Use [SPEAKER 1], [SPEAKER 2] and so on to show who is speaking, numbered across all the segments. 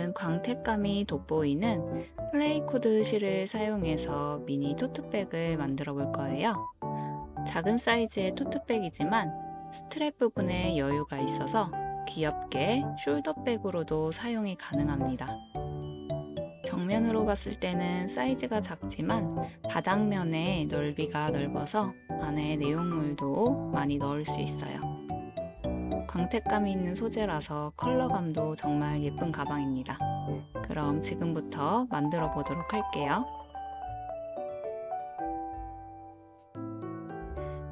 [SPEAKER 1] 오늘은 광택감이 돋보이는 플레이코드 실을 사용해서 미니 토트백을 만들어 볼 거예요. 작은 사이즈의 토트백이지만 스트랩 부분에 여유가 있어서 귀엽게 숄더백으로도 사용이 가능합니다. 정면으로 봤을 때는 사이즈가 작지만 바닥면의 넓이가 넓어서 안에 내용물도 많이 넣을 수 있어요. 광택감이 있는 소재라서 컬러감도 정말 예쁜 가방입니다. 그럼 지금부터 만들어 보도록 할게요.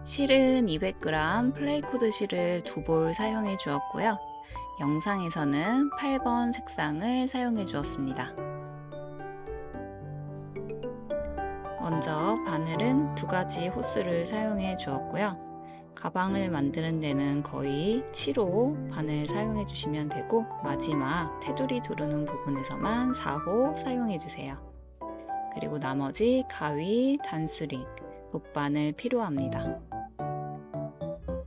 [SPEAKER 1] 실은 200g, 플레이코드 실을 2볼 사용해 주었고요. 영상에서는 8번 색상을 사용해 주었습니다. 먼저 바늘은 2가지 호스를 사용해 주었고요. 가방을 만드는 데는 거의 7호 바늘 사용해 주시면 되고, 마지막 테두리 두르는 부분에서만 4호 사용해 주세요. 그리고 나머지 가위, 단수링, 돗바늘 필요합니다.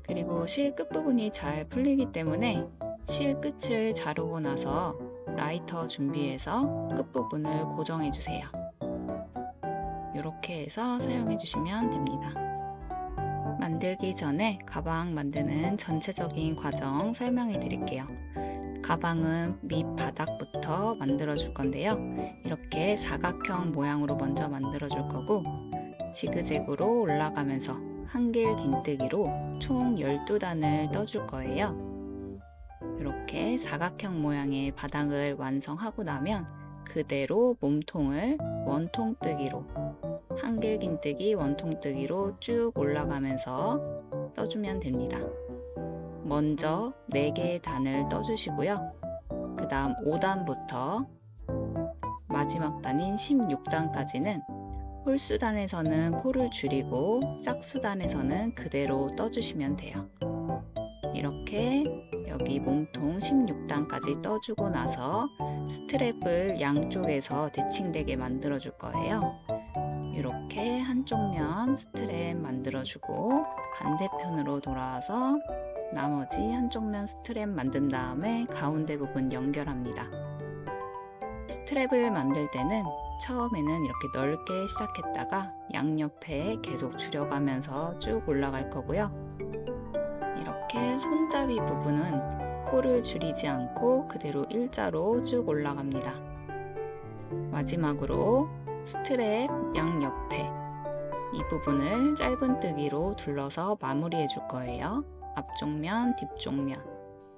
[SPEAKER 1] 그리고 실 끝부분이 잘 풀리기 때문에 실 끝을 자르고 나서 라이터 준비해서 끝부분을 고정해 주세요. 이렇게 해서 사용해 주시면 됩니다. 만들기 전에 가방 만드는 전체적인 과정 설명해 드릴게요. 가방은 밑바닥부터 만들어 줄 건데요. 이렇게 사각형 모양으로 먼저 만들어 줄 거고, 지그재그로 올라가면서 한길 긴뜨기로 총 12단을 떠줄 거예요. 이렇게 사각형 모양의 바닥을 완성하고 나면 그대로 몸통을 원통뜨기로, 한길 긴뜨기 원통뜨기로 쭉 올라가면서 떠주면 됩니다. 먼저 4개의 단을 떠주시고요. 그 다음 5단부터 마지막 단인 16단까지는 홀수단에서는 코를 줄이고 짝수단에서는 그대로 떠주시면 돼요. 이렇게 여기 몸통 16단까지 떠주고 나서 스트랩을 양쪽에서 대칭되게 만들어 줄 거예요. 이렇게 한쪽 면 스트랩 만들어주고 반대편으로 돌아와서 나머지 한쪽 면 스트랩 만든 다음에 가운데 부분 연결합니다. 스트랩을 만들 때는 처음에는 이렇게 넓게 시작했다가 양옆에 계속 줄여가면서 쭉 올라갈 거고요. 이렇게 손잡이 부분은 코를 줄이지 않고 그대로 일자로 쭉 올라갑니다. 마지막으로 스트랩 양옆에 이 부분을 짧은뜨기로 둘러서 마무리해 줄 거예요. 앞쪽 면, 뒤쪽 면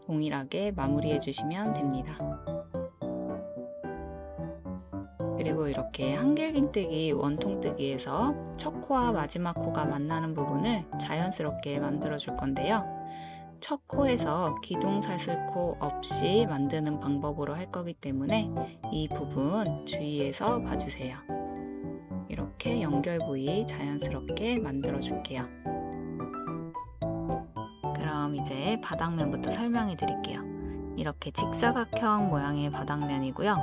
[SPEAKER 1] 동일하게 마무리해 주시면 됩니다. 그리고 이렇게 한길긴뜨기 원통뜨기에서 첫 코와 마지막 코가 만나는 부분을 자연스럽게 만들어 줄 건데요. 첫 코에서 기둥사슬코 없이 만드는 방법으로 할 거기 때문에 이 부분 주의해서 봐주세요. 이렇게 연결 부위 자연스럽게 만들어 줄게요. 그럼 이제 바닥면부터 설명해 드릴게요. 이렇게 직사각형 모양의 바닥면이고요.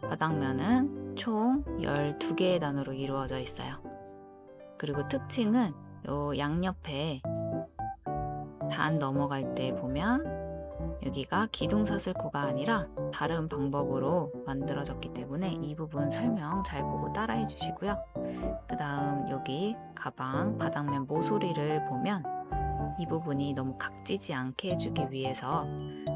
[SPEAKER 1] 바닥면은 총 12개의 단으로 이루어져 있어요. 그리고 특징은 요 양옆에 단 넘어갈 때 보면 여기가 기둥사슬코가 아니라 다른 방법으로 만들어졌기 때문에 이 부분 설명 잘 보고 따라해 주시고요. 그 다음 여기 가방 바닥면 모서리를 보면 이 부분이 너무 각지지 않게 해주기 위해서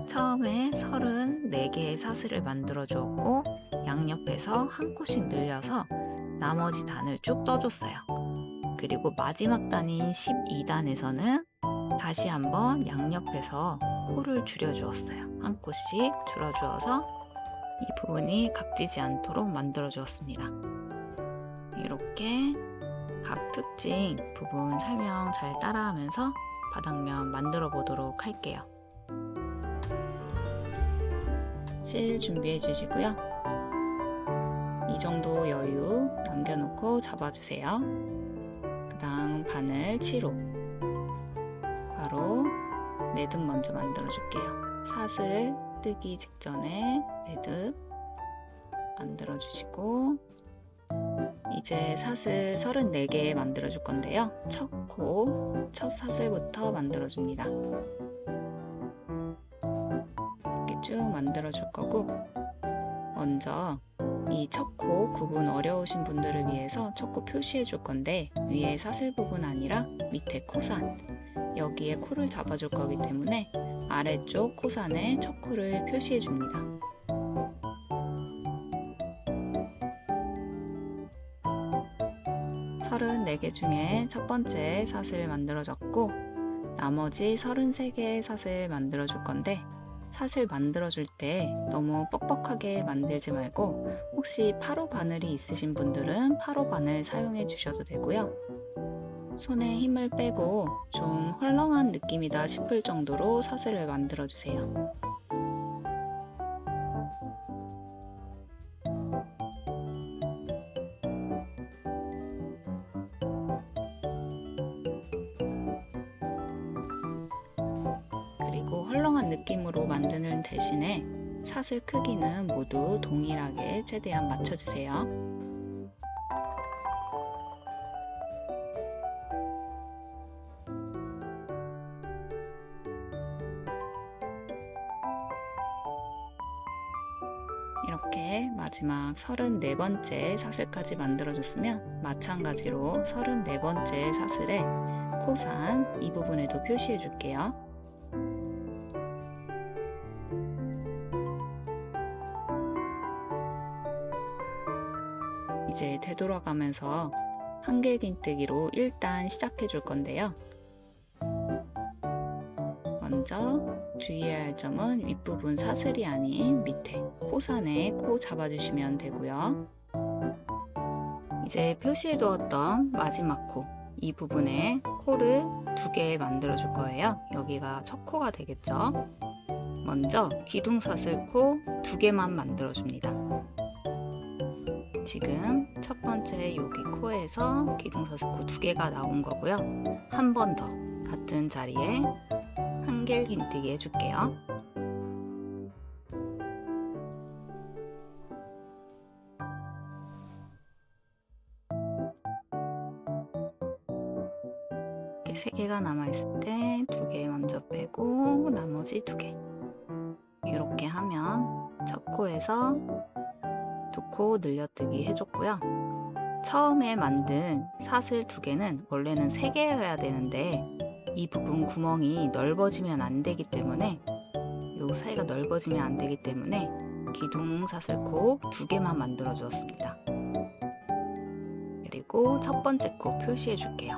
[SPEAKER 1] 처음에 34개의 사슬을 만들어 주었고 양옆에서 한 코씩 늘려서 나머지 단을 쭉 떠줬어요. 그리고 마지막 단인 12단에서는 다시 한번 양옆에서 코를 줄여 주었어요. 한 코씩 줄여 주어서 이 부분이 각지지 않도록 만들어 주었습니다. 이렇게 각 특징 부분 설명 잘 따라하면서 바닥면 만들어 보도록 할게요. 실 준비해 주시고요. 이 정도 여유 남겨놓고 잡아주세요. 그 다음 바늘 7호 바로 매듭 먼저 만들어 줄게요. 사슬 뜨기 직전에 매듭 만들어 주시고, 이제 사슬 34개 만들어 줄 건데요. 첫 코, 첫 사슬부터 만들어 줍니다. 이렇게 쭉 만들어 줄 거고, 먼저 이 첫 코 구분 어려우신 분들을 위해서 첫 코 표시해 줄 건데, 위에 사슬 부분 아니라 밑에 코산, 여기에 코를 잡아줄 거기 때문에 아래쪽 코산에 첫 코를 표시해 줍니다. 서른네 개 중에 첫 번째 사슬 만들어졌고, 나머지 33개의 사슬 만들어 줄 건데, 사슬 만들어 줄 때 너무 뻑뻑하게 만들지 말고, 혹시 8호 바늘이 있으신 분들은 8호 바늘 사용해 주셔도 되고요. 손에 힘을 빼고 좀 헐렁한 느낌이다 싶을 정도로 사슬을 만들어 주세요. 그리고 헐렁한 느낌으로 만드는 대신에 사슬 크기는 모두 동일하게 최대한 맞춰주세요. 이렇게 마지막 34번째 사슬까지 만들어줬으면, 마찬가지로 34번째 사슬에 코산 이 부분에도 표시해 줄게요. 이제 되돌아가면서 한길긴뜨기로 일단 시작해 줄 건데요. 먼저 주의해야 할 점은 윗부분 사슬이 아닌 밑에 코산에 코 잡아주시면 되고요. 이제 표시해 두었던 마지막 코, 이 부분에 코를 2개 만들어 줄 거예요. 여기가 첫 코가 되겠죠. 먼저 기둥사슬 코 2개만 만들어 줍니다. 지금 첫 번째 여기 코에서 기둥사슬 코 2개가 나온 거고요. 한 번 더 같은 자리에 한길긴뜨기 해줄게요. 이렇게 3개가 남아있을 때 2개 먼저 빼고 나머지 2개, 이렇게 하면 첫 코에서 2코 늘려뜨기 해줬고요. 처음에 만든 사슬 2개는 원래는 3개여야 되는데, 이 부분 구멍이 넓어지면 안 되기 때문에, 요 사이가 넓어지면 안 되기 때문에 기둥 사슬코 2개만 만들어 주었습니다. 그리고 첫 번째 코 표시해 줄게요.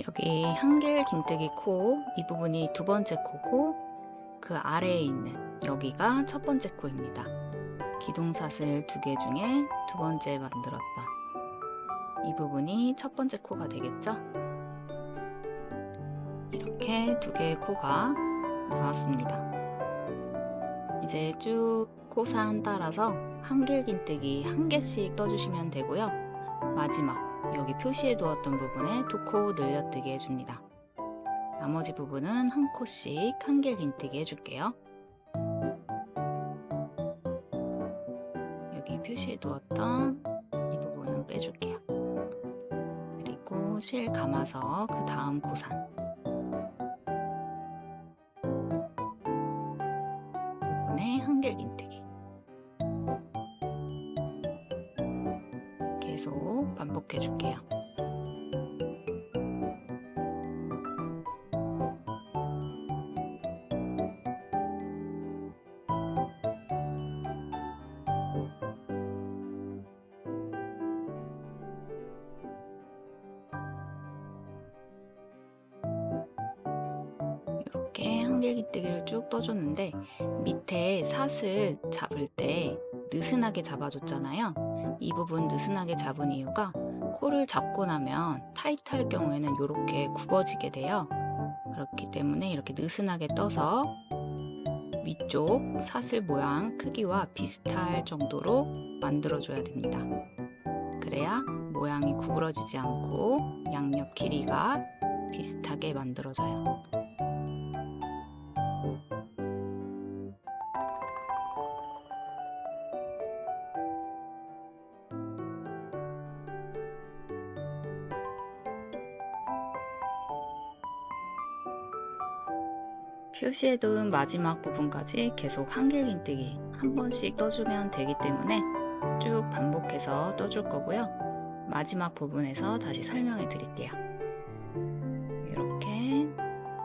[SPEAKER 1] 여기 한길긴뜨기 코 이 부분이 두 번째 코고, 그 아래에 있는 여기가 첫 번째 코입니다. 기둥사슬 2개 중에 두 번째 만들었던 이 부분이 첫 번째 코가 되겠죠? 이렇게 2개의 코가 나왔습니다. 이제 쭉 코산 따라서 한길긴뜨기 1개씩 떠주시면 되고요. 마지막 여기 표시해 두었던 부분에 2코 늘려뜨기 해줍니다. 나머지 부분은 1코씩 한길긴뜨기 해줄게요. 여기 표시해 두었던 이 부분은 빼줄게요. 그리고 실 감아서 그 다음 코산 부분에 한길긴뜨기 계속 반복해 줄게요. 이렇게 한길긴뜨기를 쭉 떠줬는데, 밑에 사슬 잡을 때 느슨하게 잡아줬잖아요. 이 부분 느슨하게 잡은 이유가, 코를 잡고 나면 타이트할 경우에는 이렇게 굽어지게 돼요. 그렇기 때문에 이렇게 느슨하게 떠서 위쪽 사슬 모양 크기와 비슷할 정도로 만들어줘야 됩니다. 그래야 모양이 구부러지지 않고 양옆 길이가 비슷하게 만들어져요. 표시해둔 마지막 부분까지 계속 한길긴뜨기 한 번씩 떠주면 되기 때문에 쭉 반복해서 떠줄 거고요. 마지막 부분에서 다시 설명해 드릴게요. 이렇게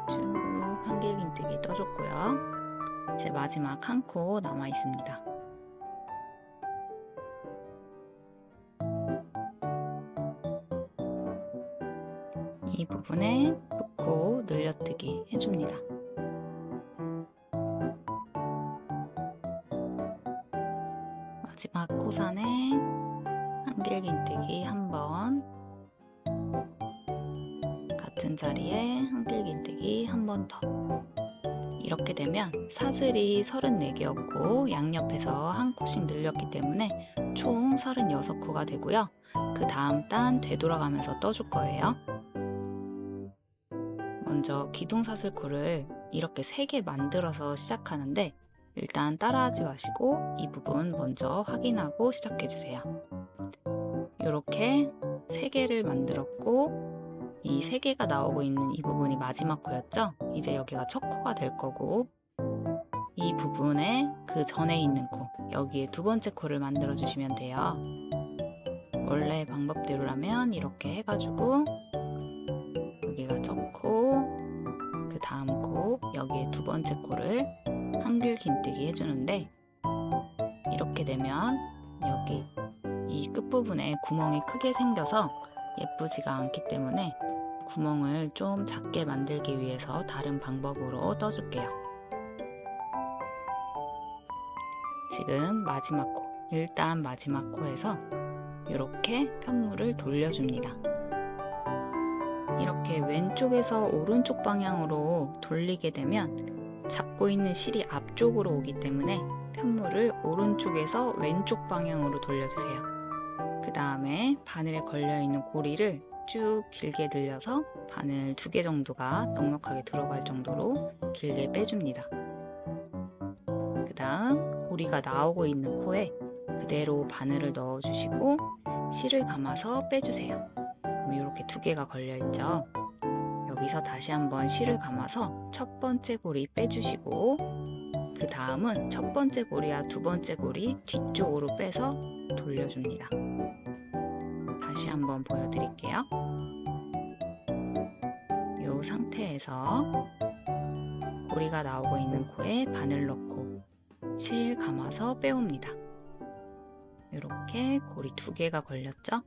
[SPEAKER 1] 쭉 한길긴뜨기 떠줬고요. 이제 마지막 한 코 남아 있습니다. 이 부분에 코 늘려뜨기 해줍니다. 마지막 코산에 한길긴뜨기 한 번, 같은 자리에 한길긴뜨기 한 번 더. 이렇게 되면 사슬이 34개였고 양옆에서 한 코씩 늘렸기 때문에 총 36코가 되고요. 그 다음 단 되돌아가면서 떠줄 거예요. 먼저 기둥사슬코를 이렇게 3개 만들어서 시작하는데 일단 따라하지 마시고 이 부분 먼저 확인하고 시작해주세요. 이렇게 3개를 만들었고 이 3개가 나오고 있는 이 부분이 마지막 코였죠? 이제 여기가 첫 코가 될 거고 이 부분에 그 전에 있는 코, 여기에 두 번째 코를 만들어 주시면 돼요. 원래 방법대로라면 이렇게 해가지고 여기가 첫 코, 그 다음 코, 여기에 두 번째 코를 한길긴뜨기 해주는데 이렇게 되면 여기 이 끝부분에 구멍이 크게 생겨서 예쁘지가 않기 때문에 구멍을 좀 작게 만들기 위해서 다른 방법으로 떠줄게요. 지금 마지막 코, 일단 마지막 코에서 이렇게 편물을 돌려줍니다. 이렇게 왼쪽에서 오른쪽 방향으로 돌리게 되면 잡고 있는 실이 앞쪽으로 오기 때문에 편물을 오른쪽에서 왼쪽 방향으로 돌려주세요. 그 다음에 바늘에 걸려있는 고리를 쭉 길게 늘려서 바늘 2개 정도가 넉넉하게 들어갈 정도로 길게 빼줍니다. 그 다음 고리가 나오고 있는 코에 그대로 바늘을 넣어주시고 실을 감아서 빼주세요. 그럼 이렇게 2개가 걸려있죠. 여기서 다시 한번 실을 감아서 첫 번째 고리 빼주시고 그 다음은 첫 번째 고리와 두 번째 고리 뒤쪽으로 빼서 돌려줍니다. 다시 한번 보여드릴게요. 이 상태에서 고리가 나오고 있는 코에 바늘 넣고 실 감아서 빼옵니다. 이렇게 고리 2개가 걸렸죠?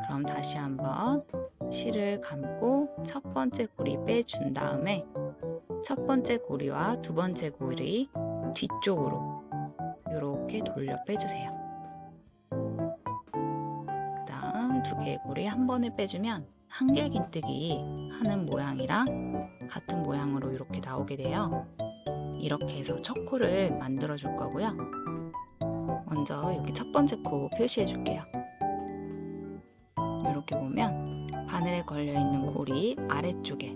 [SPEAKER 1] 그럼 다시 한번 실을 감고 첫 번째 고리 빼준 다음에 첫 번째 고리와 두 번째 고리 뒤쪽으로 이렇게 돌려 빼주세요. 그 다음 2개의 고리 한 번에 빼주면 한길긴뜨기 하는 모양이랑 같은 모양으로 이렇게 나오게 돼요. 이렇게 해서 첫 코를 만들어 줄 거고요. 먼저 여기 첫 번째 코 표시해 줄게요. 이렇게 보면 바늘에 걸려있는 고리 아래쪽에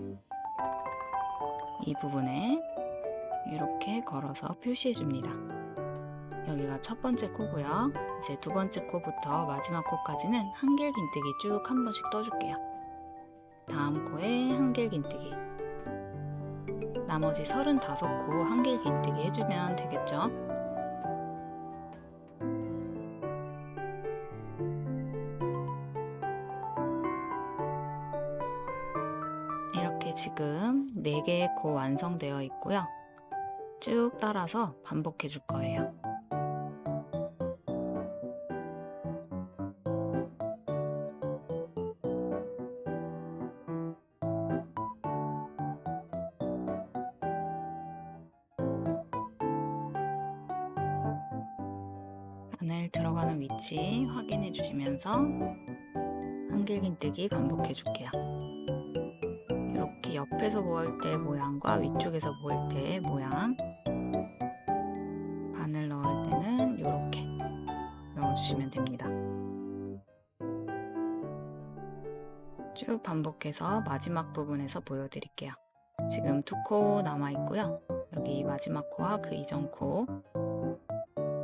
[SPEAKER 1] 이 부분에 이렇게 걸어서 표시해 줍니다. 여기가 첫 번째 코고요. 이제 두 번째 코부터 마지막 코까지는 한길긴뜨기 쭉 한 번씩 떠줄게요. 다음 코에 한길긴뜨기, 나머지 35코 한길긴뜨기 해주면 되겠죠? 이렇게 지금 4개의 코 완성되어 있고요. 쭉 따라서 반복해 줄 거예요. 바늘 들어가는 위치 확인해 주시면서 한길긴뜨기 반복해 줄게요. 이렇게 옆에서 모을 때 모양과 위쪽에서 모을 때의 모양, 바늘 넣을 때는 이렇게 넣어주시면 됩니다. 쭉 반복해서 마지막 부분에서 보여드릴게요. 지금 2코 남아 있고요. 여기 마지막 코와 그 이전 코,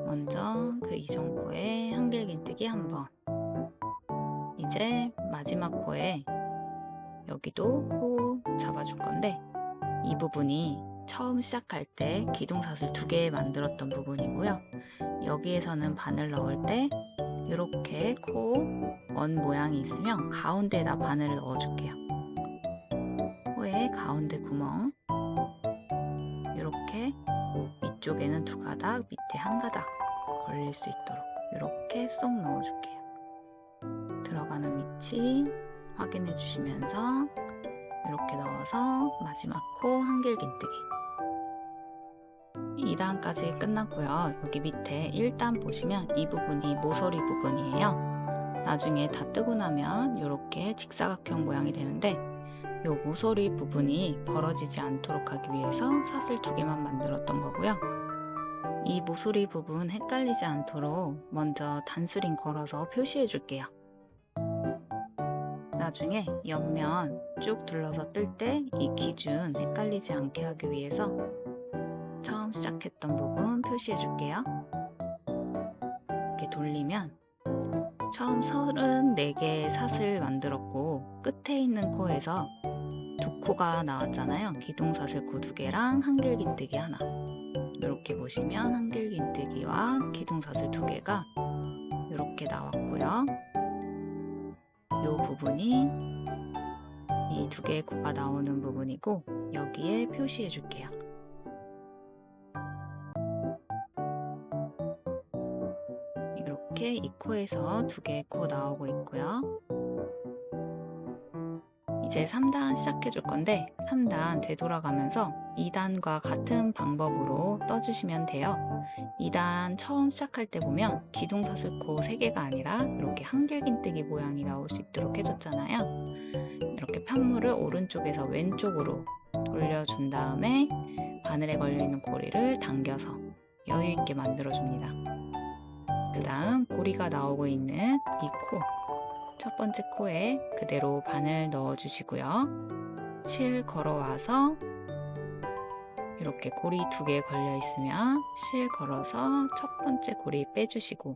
[SPEAKER 1] 먼저 그 이전 코에 한길긴뜨기 한 번, 이제 마지막 코에 여기도 코 잡아줄 건데 이 부분이 처음 시작할 때 기둥사슬 2개 만들었던 부분이고요. 여기에서는 바늘 넣을 때 이렇게 코 원 모양이 있으면 가운데에다 바늘을 넣어줄게요. 코의 가운데 구멍, 이렇게 위쪽에는 2가닥, 밑에 1가닥 걸릴 수 있도록 이렇게 쏙 넣어줄게요. 들어가는 위치 확인해 주시면서 이렇게 넣어서 마지막 코 한길긴뜨기. 2단까지 끝났고요. 여기 밑에 1단 보시면 이 부분이 모서리 부분이에요. 나중에 다 뜨고 나면 이렇게 직사각형 모양이 되는데 이 모서리 부분이 벌어지지 않도록 하기 위해서 사슬 2개만 만들었던 거고요. 이 모서리 부분 헷갈리지 않도록 먼저 단수링 걸어서 표시해 줄게요. 나중에 옆면 쭉 둘러서 뜰 때 이 기준 헷갈리지 않게 하기 위해서 처음 시작했던 부분 표시해 줄게요. 이렇게 돌리면 처음 34개의 사슬 만들었고 끝에 있는 코에서 2코가 나왔잖아요. 기둥사슬 코 2개랑 한길긴뜨기 하나. 이렇게 보시면 한길긴뜨기와 기둥사슬 2개가 이렇게 나왔고요. 이 부분이 이 2개의 코가 나오는 부분이고 여기에 표시해 줄게요. 이렇게 이 코에서 2개의 코 나오고 있고요. 이제 3단 시작해 줄 건데 3단 되돌아가면서 2단과 같은 방법으로 떠주시면 돼요. 2단 처음 시작할 때 보면 기둥사슬 코 3개가 아니라 이렇게 한길긴뜨기 모양이 나올 수 있도록 해줬잖아요. 이렇게 편물을 오른쪽에서 왼쪽으로 돌려준 다음에 바늘에 걸려있는 고리를 당겨서 여유있게 만들어줍니다. 그 다음 고리가 나오고 있는 이 코, 첫 번째 코에 그대로 바늘 넣어주시고요. 실 걸어와서 이렇게 고리 2개 걸려 있으면 실 걸어서 첫 번째 고리 빼주시고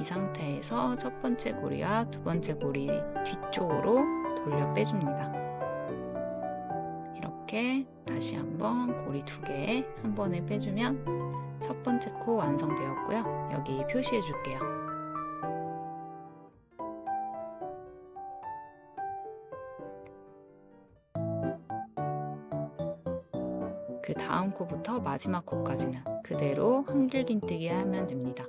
[SPEAKER 1] 이 상태에서 첫 번째 고리와 2번째 고리 뒤쪽으로 돌려 빼줍니다. 이렇게 다시 한번 고리 2개 한 번에 빼주면 첫 번째 코 완성되었고요. 여기 표시해 줄게요. 그 다음 코부터 마지막 코까지는 그대로 한길긴뜨기 하면 됩니다.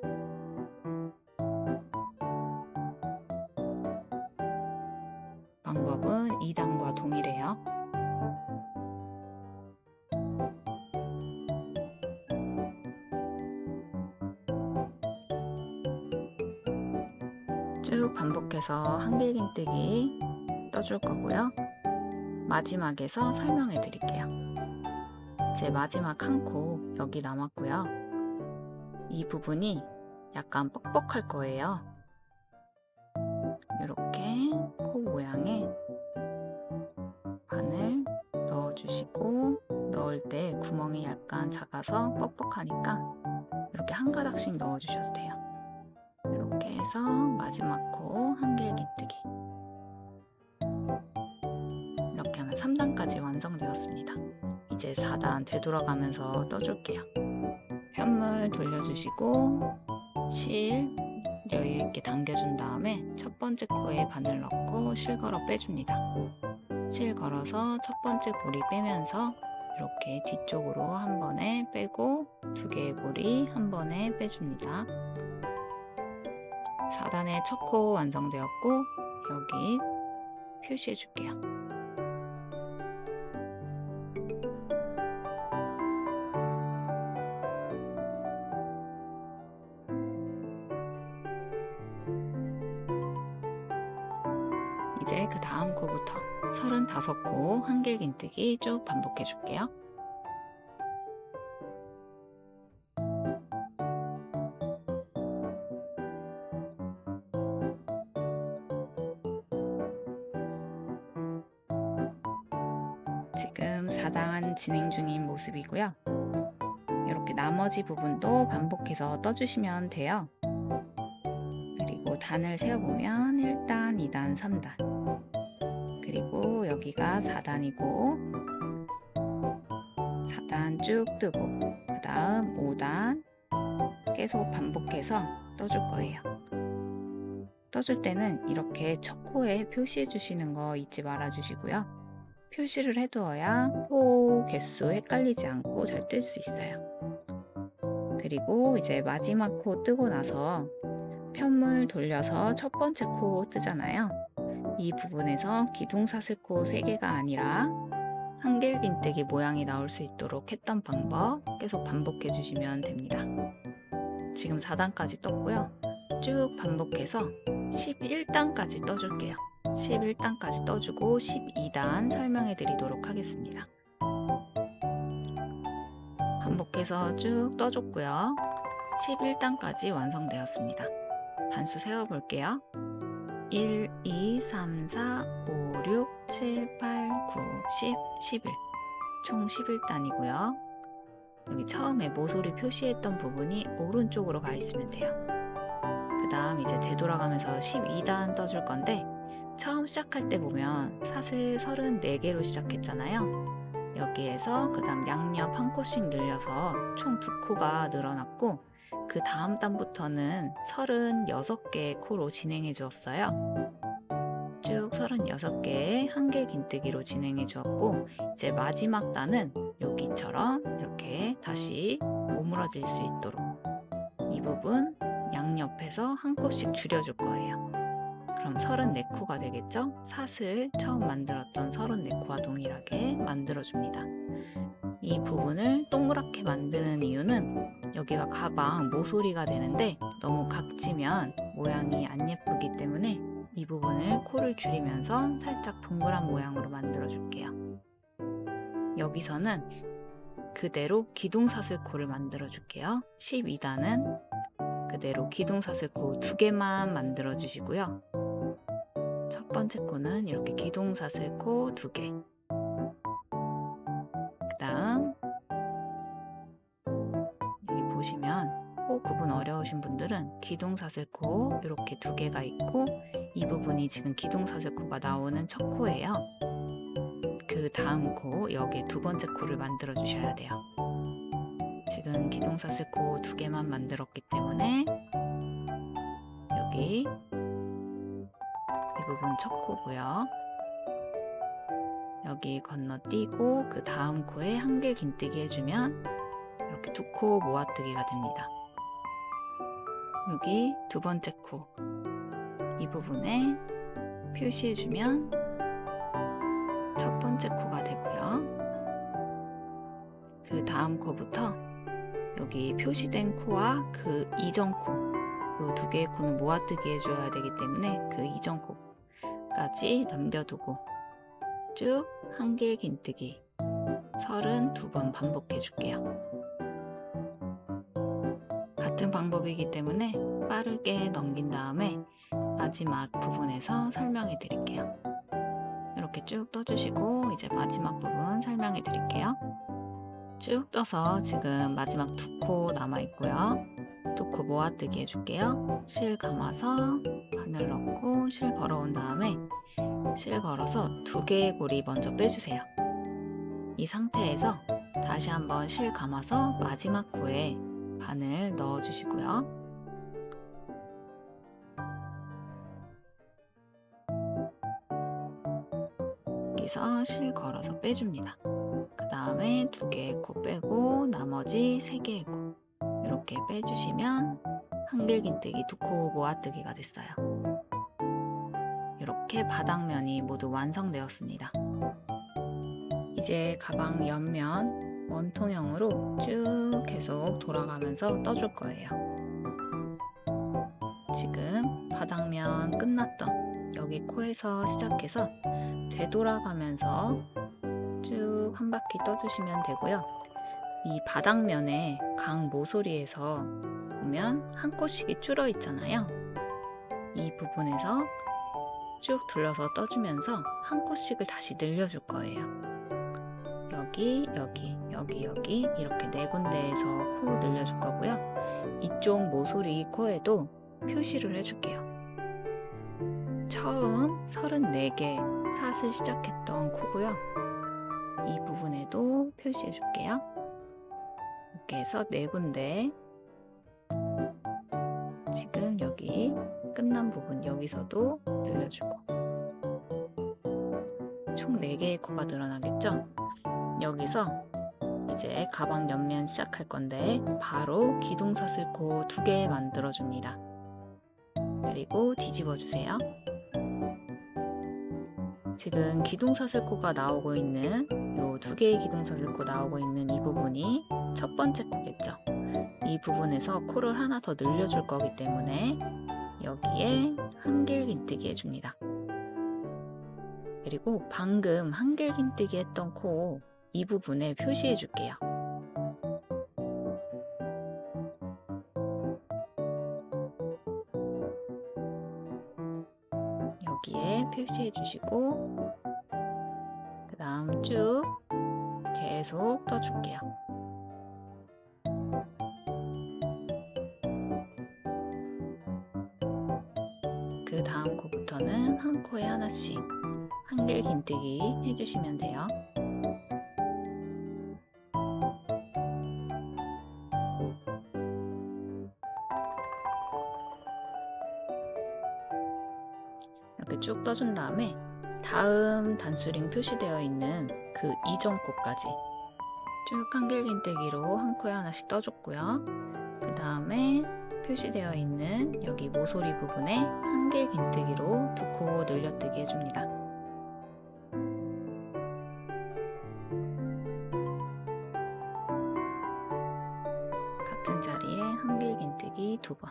[SPEAKER 1] 방법은 2단과 동일해요. 쭉 반복해서 한길긴뜨기 떠줄 거고요. 마지막에서 설명해 드릴게요. 제 마지막 한 코 여기 남았고요. 이 부분이 약간 뻑뻑할 거예요. 이렇게 코 모양에 바늘 넣어주시고 넣을 때 구멍이 약간 작아서 뻑뻑하니까 이렇게 1가닥씩 넣어주셔도 돼요. 이렇게 해서 마지막 코 한길긴뜨기. 이렇게 하면 3단까지 완성되었습니다. 이제 4단 되돌아가면서 떠줄게요. 편물 돌려주시고 실 여유있게 당겨준 다음에 첫 번째 코에 바늘 넣고 실 걸어 빼줍니다. 실 걸어서 첫 번째 고리 빼면서 이렇게 뒤쪽으로 한 번에 빼고 2개의 고리 한 번에 빼줍니다. 4단의 첫 코 완성되었고 여기 표시해 줄게요. 이제 그 다음 코부터 35코 한길긴뜨기 쭉 반복해 줄게요. 지금 4단 진행 중인 모습이고요. 이렇게 나머지 부분도 반복해서 떠주시면 돼요. 그리고 단을 세어보면 1단, 2단, 3단 그리고 여기가 4단이고 4단, 4단 쭉 뜨고 그 다음 5단 계속 반복해서 떠줄 거예요. 떠줄 때는 이렇게 첫 코에 표시해 주시는 거 잊지 말아 주시고요. 표시를 해두어야 코 개수 헷갈리지 않고 잘 뜰 수 있어요. 그리고 이제 마지막 코 뜨고 나서 편물 돌려서 첫 번째 코 뜨잖아요. 이 부분에서 기둥사슬코 3개가 아니라 한길긴뜨기 모양이 나올 수 있도록 했던 방법 계속 반복해 주시면 됩니다. 지금 4단까지 떴고요. 쭉 반복해서 11단까지 떠줄게요. 11단까지 떠주고 12단 설명해 드리도록 하겠습니다. 반복해서 쭉 떠줬고요. 11단까지 완성되었습니다. 단수 세어볼게요. 1, 2, 3, 4, 5, 6, 7, 8, 9, 10, 11 총 11단이고요. 여기 처음에 모서리 표시했던 부분이 오른쪽으로 가 있으면 돼요. 그 다음 이제 되돌아가면서 12단 떠줄 건데 처음 시작할 때 보면 사슬 34개로 시작했잖아요. 여기에서 그 다음 양옆 한 코씩 늘려서 총 2코가 늘어났고 그 다음 단부터는 36개의 코로 진행해 주었어요. 쭉 36개의 한길긴뜨기로 진행해 주었고 이제 마지막 단은 여기처럼 이렇게 다시 오므러질 수 있도록 이 부분 양옆에서 한 코씩 줄여줄 거예요. 그럼 34코가 되겠죠? 사슬 처음 만들었던 34코와 동일하게 만들어줍니다. 이 부분을 동그랗게 만드는 이유는 여기가 가방 모서리가 되는데 너무 각지면 모양이 안 예쁘기 때문에 이 부분을 코를 줄이면서 살짝 동그란 모양으로 만들어 줄게요. 여기서는 그대로 기둥사슬코를 만들어 줄게요. 12단은 그대로 기둥사슬코 2개만 만들어 주시고요. 첫 번째 코는 이렇게 기둥사슬코 2개, 그 다음 여기 보시면 코 구분 어려우신 분들은 기둥사슬코 이렇게 2개가 있고 이 부분이 지금 기둥사슬코가 나오는 첫 코예요. 그 다음 코, 여기에 2번째 코를 만들어 주셔야 돼요. 지금 기둥사슬코 2개만 만들었기 때문에 여기 이 부분 첫 코고요. 여기 건너뛰고 그 다음 코에 한길긴뜨기 해주면 이렇게 2코 모아뜨기가 됩니다. 여기 2번째 코, 이 부분에 표시해주면 첫 번째 코가 되고요. 그 다음 코부터 여기 표시된 코와 그 이전 코, 이 2개의 코는 모아뜨기 해줘야 되기 때문에 그 이전 코까지 남겨두고 쭉 한길긴뜨기 32번 반복해 줄게요. 같은 방법이기 때문에 빠르게 넘긴 다음에 마지막 부분에서 설명해 드릴게요. 이렇게 쭉 떠주시고 이제 마지막 부분 설명해 드릴게요. 쭉 떠서 지금 마지막 2코 남아 있고요. 2코 모아뜨기 해줄게요. 실 감아서 바늘 넣고 실 걸어온 다음에 실 걸어서 2개의 고리 먼저 빼주세요. 이 상태에서 다시 한번 실 감아서 마지막 코에 바늘 넣어주시고요. 여기서 실 걸어서 빼줍니다. 그 다음에 2개의 코 빼고 나머지 3개의 코 이렇게 빼주시면 한길긴뜨기 2코 모아뜨기가 됐어요. 이렇게 바닥면이 모두 완성되었습니다. 이제 가방 옆면 원통형으로 쭉 계속 돌아가면서 떠줄 거예요. 지금 바닥면 끝났던 여기 코에서 시작해서 되돌아가면서 쭉 한 바퀴 떠주시면 되고요. 이 바닥면에 강 모서리에서 보면 한 코씩이 줄어 있잖아요. 이 부분에서 쭉 둘러서 떠주면서 한 코씩을 다시 늘려줄 거예요. 여기, 여기, 여기, 여기 이렇게 4군데에서 코 늘려줄 거고요. 이쪽 모서리 코에도 표시를 해줄게요. 처음 34개 사슬 시작했던 코고요. 이 부분에도 표시해 줄게요. 이렇게 해서 4군데, 지금 여기 끝난 부분 여기서도 늘려주고, 총 4개의 코가 늘어나겠죠? 여기서 이제 가방 옆면 시작할 건데 바로 기둥사슬코 2개 만들어 줍니다. 그리고 뒤집어 주세요. 지금 기둥사슬코가 나오고 있는 요 2개의 기둥사슬코 나오고 있는 이 부분이 첫 번째 코겠죠. 이 부분에서 코를 하나 더 늘려줄 거기 때문에 여기에 한길긴뜨기 해줍니다. 그리고 방금 한길긴뜨기 했던 코 이 부분에 표시해 줄게요. 여기에 표시해 주시고 그 다음 쭉 계속 떠줄게요. 그 다음 코부터는 한 코에 하나씩 한길긴뜨기 해주시면 돼요. 이렇게 쭉 떠준 다음에 다음 단수링 표시되어 있는 그 이전 코까지 쭉 한길긴뜨기로 한 코에 하나씩 떠줬고요. 그 다음에 표시되어 있는 여기 모서리 부분에 한길긴뜨기로 2코 늘려뜨기 해줍니다. 같은 자리에 한길긴뜨기 2번.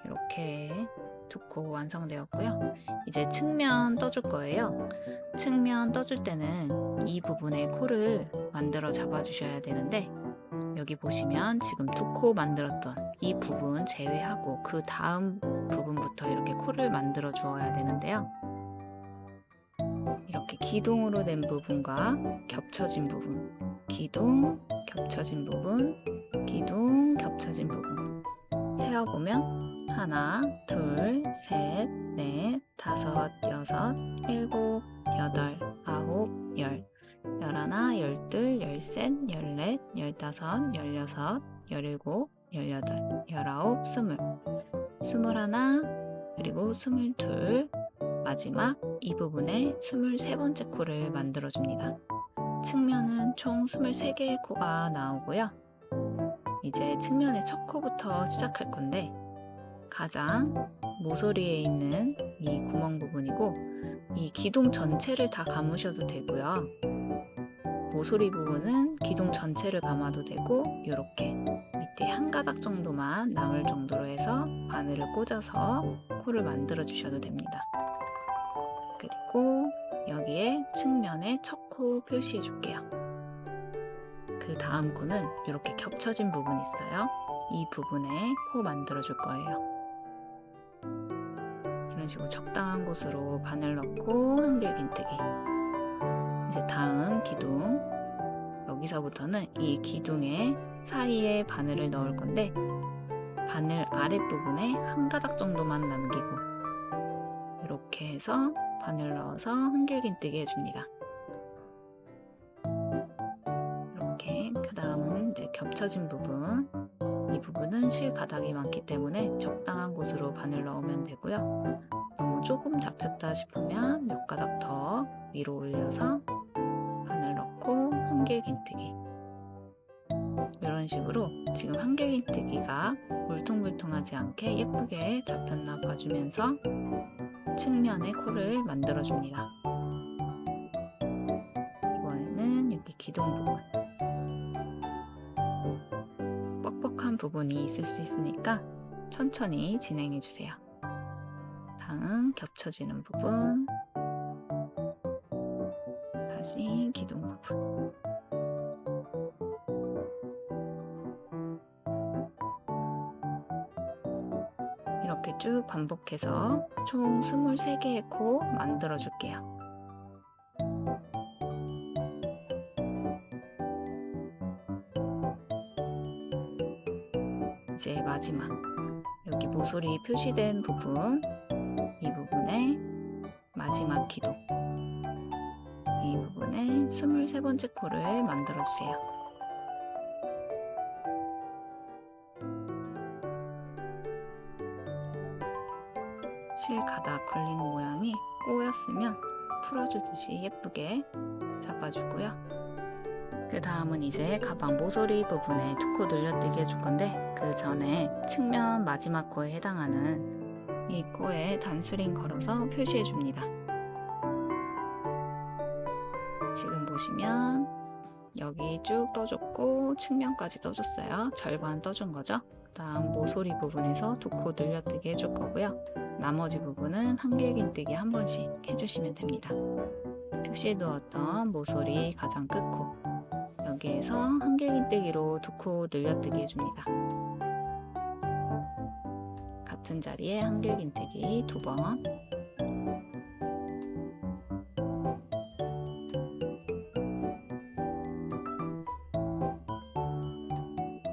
[SPEAKER 1] 이렇게 2코 완성되었고요. 이제 측면 떠줄 거예요. 측면 떠줄 때는 이 부분에 코를 만들어 잡아 주셔야 되는데 여기 보시면 지금 2코 만들었던 이 부분 제외하고 그 다음 부분부터 이렇게 코를 만들어 주어야 되는데요. 이렇게 기둥으로 된 부분과 겹쳐진 부분, 기둥, 겹쳐진 부분, 기둥, 겹쳐진 부분 세어보면 하나, 둘, 셋, 넷, 다섯, 여섯, 일곱, 여덟, 아홉, 열, 열하나, 열둘, 열셋, 열넷, 열다섯, 열여섯, 열일곱, 열여덟, 열아홉, 스물, 스물하나, 그리고 스물둘, 마지막 이 부분에 23번째 코를 만들어줍니다. 측면은 총 23개의 코가 나오고요. 이제 측면의 첫 코부터 시작할 건데 가장 모서리에 있는 이 구멍 부분이고 이 기둥 전체를 다 감으셔도 되고요. 모서리 부분은 기둥 전체를 감아도 되고 이렇게 밑에 한 가닥 정도만 남을 정도로 해서 바늘을 꽂아서 코를 만들어 주셔도 됩니다. 그리고 여기에 측면에 첫 코 표시해 줄게요. 그 다음 코는 이렇게 겹쳐진 부분이 있어요. 이 부분에 코 만들어 줄 거예요. 이런 식으로 적당한 곳으로 바늘 넣고 한길긴뜨기. 이제 다음 기둥, 여기서부터는 이 기둥의 사이에 바늘을 넣을 건데 바늘 아랫부분에 한 가닥 정도만 남기고 이렇게 해서 바늘 넣어서 한길긴뜨기 해줍니다. 이렇게 그 다음은 이제 겹쳐진 부분, 이 부분은 실 가닥이 많기 때문에 적당한 곳으로 바늘 넣으면 되고요. 너무 조금 잡혔다 싶으면 몇 가닥 더 위로 올려서 바늘 넣고 한길긴뜨기. 이런 식으로 지금 한길긴뜨기가 울퉁불퉁하지 않게 예쁘게 잡혔나 봐주면서 측면에 코를 만들어줍니다. 이번에는 여기 기둥 부분. 뻑뻑한 부분이 있을 수 있으니까 천천히 진행해주세요. 다음 겹쳐지는 부분, 다시 기둥 부분. 이렇게 쭉 반복해서 총 23개의 코 만들어 줄게요. 이제 마지막 여기 모서리 표시된 부분, 이 부분에 마지막 기둥, 이 부분에 23번째 코를 만들어 주세요. 실 가닥 걸린 모양이 꼬였으면 풀어주듯이 예쁘게 잡아주고요. 그 다음은 이제 가방 모서리 부분에 2코 늘려뜨기 해줄 건데, 그 전에 측면 마지막 코에 해당하는 이 코에 단수링 걸어서 표시해 줍니다. 지금 보시면 여기 쭉 떠줬고 측면까지 떠줬어요. 절반 떠준 거죠. 다음 모서리 부분에서 2코 늘려뜨기 해줄 거고요. 나머지 부분은 한길긴뜨기 한 번씩 해주시면 됩니다. 표시해두었던 모서리 가장 끝코, 여기에서 한길긴뜨기로 2코 늘려뜨기 해줍니다. 같은 자리에 한길긴뜨기 2번,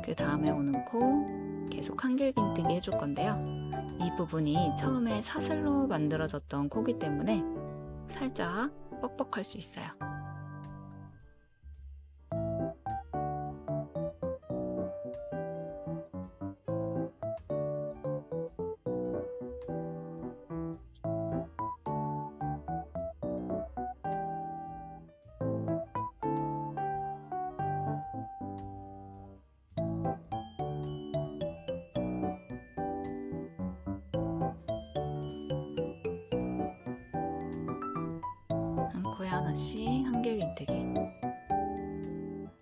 [SPEAKER 1] 그 다음에 오는 코 계속 한길긴뜨기 해줄 건데요. 이 부분이 처음에 사슬로 만들어졌던 코기 때문에 살짝 뻑뻑할 수 있어요. 코에 하나씩 한길긴뜨기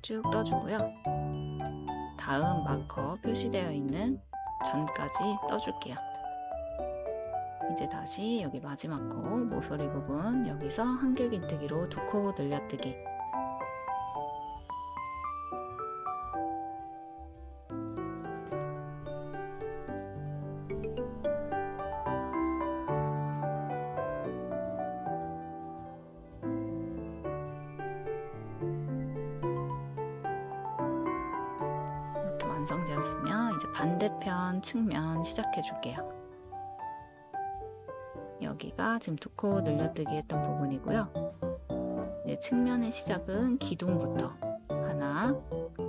[SPEAKER 1] 쭉 떠주고요. 다음 마커 표시되어 있는 전까지 떠줄게요. 이제 다시 여기 마지막 코 모서리 부분, 여기서 한길긴뜨기로 2코 늘려뜨기, 완성되었으면 이제 반대편 측면 시작해 줄게요. 여기가 지금 2코 늘려뜨기 했던 부분이고요. 이제 측면의 시작은 기둥부터 하나,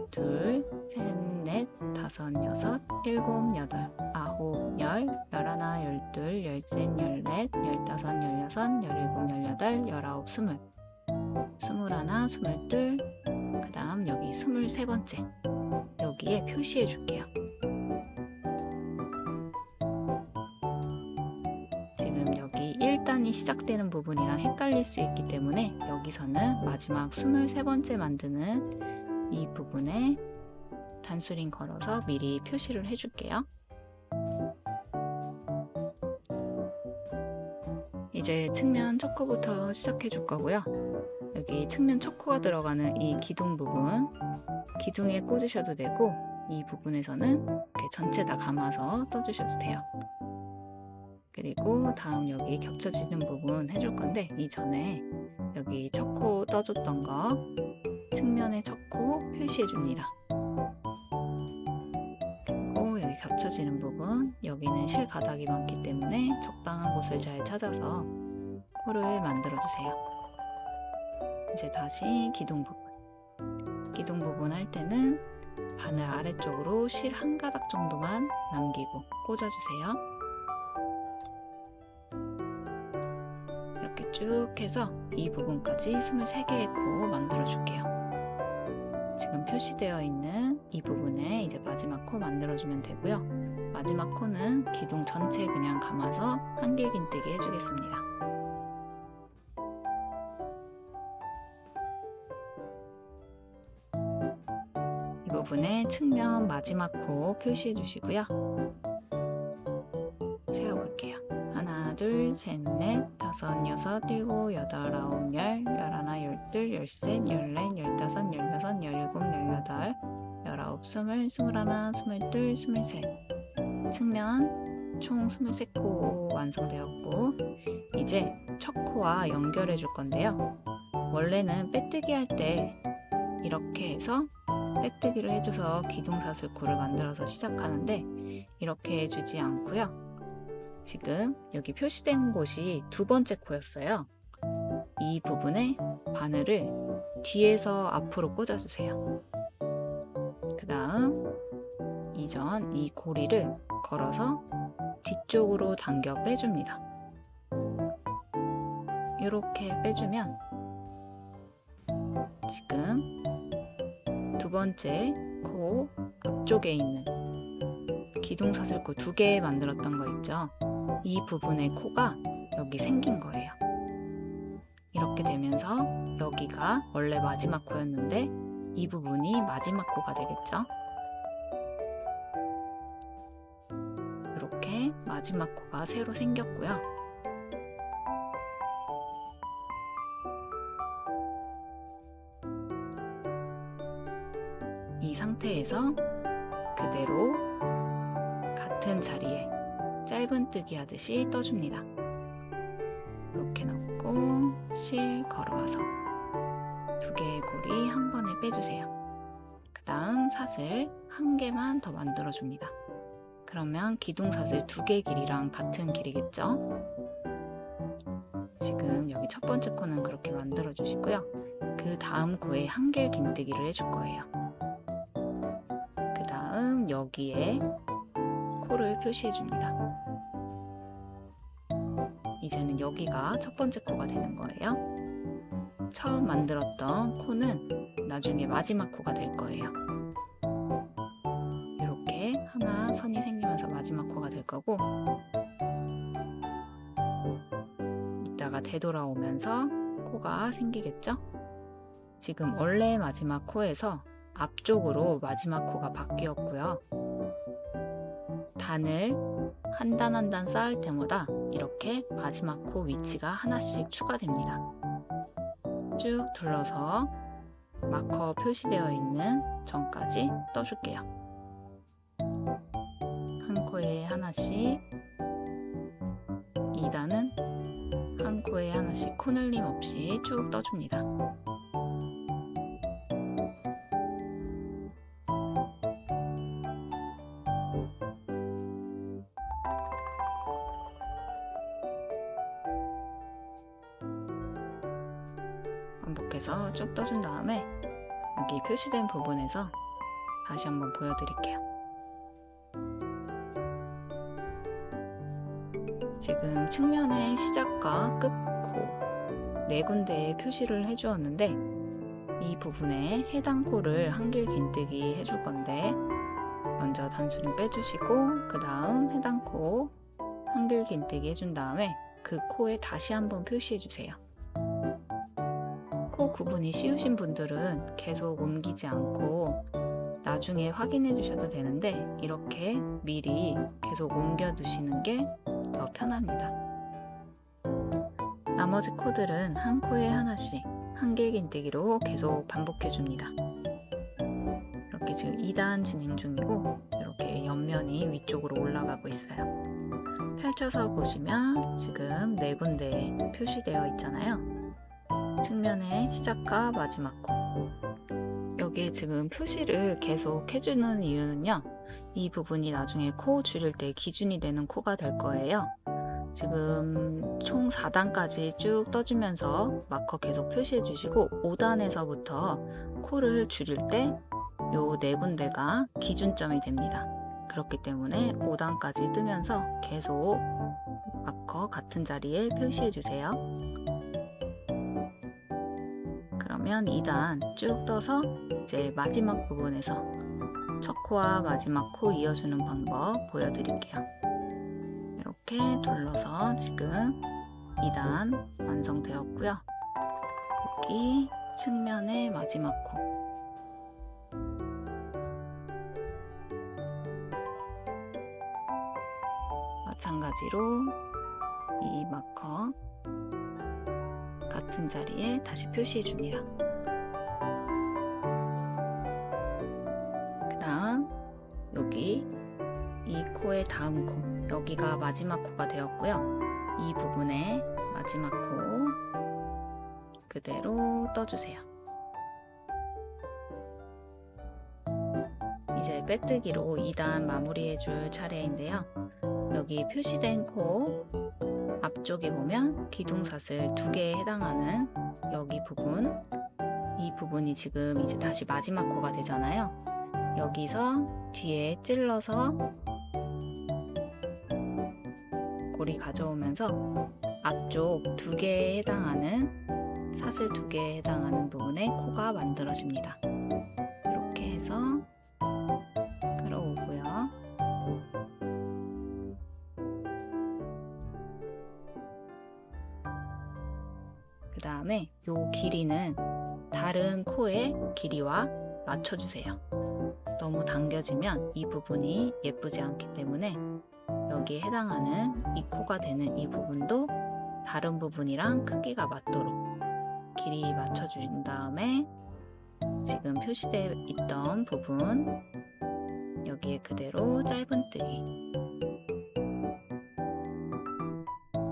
[SPEAKER 1] 둘, 셋, 넷, 다섯, 여섯, 일곱, 여덟, 아홉, 열, 열하나, 열둘, 열셋, 열넷, 열다섯, 열여섯, 열일곱, 열여덟, 열아홉, 스물, 스물하나, 스물둘, 그 다음 여기 23번째 여기에 표시해 줄게요. 지금 여기 1단이 시작되는 부분이랑 헷갈릴 수 있기 때문에 여기서는 마지막 23번째 만드는 이 부분에 단수링 걸어서 미리 표시를 해 줄게요. 이제 측면 첫 코부터 시작해 줄 거고요. 여기 측면 첫 코가 들어가는 이 기둥 부분, 기둥에 꽂으셔도 되고 이 부분에서는 이렇게 전체 다 감아서 떠주셔도 돼요. 그리고 다음 여기 겹쳐지는 부분 해줄 건데, 이전에 여기 첫 코 떠줬던 거 측면의 첫 코 표시해 줍니다. 그리고 여기 겹쳐지는 부분, 여기는 실 가닥이 많기 때문에 적당한 곳을 잘 찾아서 코를 만들어 주세요. 이제 다시 기둥 부분 할 때는 바늘 아래쪽으로 실 한 가닥 정도만 남기고 꽂아주세요. 이렇게 쭉 해서 이 부분까지 23개의 코 만들어 줄게요. 지금 표시되어 있는 이 부분에 이제 마지막 코 만들어주면 되고요. 마지막 코는 기둥 전체 그냥 감아서 한길긴뜨기 해주겠습니다. 이 부분에 측면 마지막 코 표시해 주시고요. 세어볼게요. 하나, 둘, 셋, 넷, 다섯, 여섯, 일곱, 여덟, 아홉, 열, 열하나, 열둘, 열셋, 열넷, 열다섯, 열여섯, 열일곱, 열여덟, 열아홉, 스물, 스물하나, 스물둘, 스물셋. 측면 총 23코 완성되었고, 이제 첫 코와 연결해 줄 건데요. 원래는 빼뜨기 할 때 이렇게 해서 빼뜨기를 해줘서 기둥사슬코를 만들어서 시작하는데, 이렇게 해주지 않고요. 지금 여기 표시된 곳이 2번째 코였어요. 이 부분에 바늘을 뒤에서 앞으로 꽂아주세요. 그 다음 이전 이 고리를 걸어서 뒤쪽으로 당겨 빼줍니다. 이렇게 빼주면 지금 두 번째 코 앞쪽에 있는 기둥사슬코 2개 만들었던 거 있죠? 이 부분의 코가 여기 생긴 거예요. 이렇게 되면서 여기가 원래 마지막 코였는데 이 부분이 마지막 코가 되겠죠? 이렇게 마지막 코가 새로 생겼고요. 이 상태에서 그대로 같은 자리에 짧은뜨기 하듯이 떠줍니다. 이렇게 넣고 실 걸어와서 2개의 고리 한 번에 빼주세요. 그 다음 사슬 1개만 더 만들어줍니다. 그러면 기둥사슬 2개 길이랑 같은 길이겠죠? 지금 여기 첫 번째 코는 그렇게 만들어주시고요. 그 다음 코에 한길 긴뜨기를 해줄 거예요. 그 다음 여기에 코를 표시해줍니다. 이제는 여기가 첫 번째 코가 되는 거예요. 처음 만들었던 코는 나중에 마지막 코가 될 거예요. 이렇게 하나 선이 생기면서 마지막 코가 될 거고, 이따가 되돌아오면서 코가 생기겠죠? 지금 원래 마지막 코에서 앞쪽으로 마지막 코가 바뀌었고요. 단을 한 단 한 단 쌓을 때마다 이렇게 마지막 코 위치가 하나씩 추가됩니다. 쭉 둘러서 마커 표시되어 있는 점까지 떠줄게요. 한 코에 하나씩, 2단은 한 코에 하나씩 코늘림 없이 쭉 떠줍니다. 반복해서 쭉 떠준 다음에 여기 표시된 부분에서 다시 한번 보여드릴게요. 지금 측면의 시작과 끝 코 4군데에 표시를 해주었는데 이 부분에 해당 코를 한길 긴뜨기 해줄 건데 먼저 단수림 빼주시고 그 다음 해당 코 한길 긴뜨기 해준 다음에 그 코에 다시 한번 표시해주세요. 코 구분이 쉬우신 분들은 계속 옮기지 않고 나중에 확인해 주셔도 되는데 이렇게 미리 계속 옮겨 두시는 게 더 편합니다. 나머지 코들은 한 코에 하나씩 한길 긴뜨기로 계속 반복해 줍니다. 이렇게 지금 2단 진행 중이고 이렇게 옆면이 위쪽으로 올라가고 있어요. 펼쳐서 보시면 지금 4군데에 표시되어 있잖아요. 측면의 시작과 마지막 코. 여기에 지금 표시를 계속 해주는 이유는요. 이 부분이 나중에 코 줄일 때 기준이 되는 코가 될 거예요. 지금 총 4단까지 쭉 떠주면서 마커 계속 표시해 주시고 5단에서부터 코를 줄일 때 요 4군데가 기준점이 됩니다. 그렇기 때문에 5단까지 뜨면서 계속 마커 같은 자리에 표시해 주세요. 그러면 2단 쭉 떠서 이제 마지막 부분에서 첫 코와 마지막 코 이어주는 방법 보여드릴게요. 이렇게 둘러서 지금 2단 완성되었고요. 여기 측면의 마지막 코 마찬가지로 이 마커 같은 자리에 다시 표시해 줍니다. 그 다음 여기 이 코의 다음 코 여기가 마지막 코가 되었고요. 이 부분에 마지막 코 그대로 떠주세요. 이제 빼뜨기로 2단 마무리해 줄 차례인데요. 여기 표시된 코 앞쪽에 보면 기둥사슬 2개에 해당하는 여기 부분, 이 부분이 지금 이제 다시 마지막 코가 되잖아요. 여기서 뒤에 찔러서 고리 가져오면서 앞쪽 2개에 해당하는 사슬 2개에 해당하는 부분에 코가 만들어집니다. 이렇게 해서 끌어오고요. 그 다음에 요 길이는 다른 코의 길이와 맞춰주세요. 너무 당겨지면 이 부분이 예쁘지 않기 때문에 여기에 해당하는 이 코가 되는 이 부분도 다른 부분이랑 크기가 맞도록 길이 맞춰준 다음에 지금 표시되어 있던 부분 여기에 그대로 짧은뜨기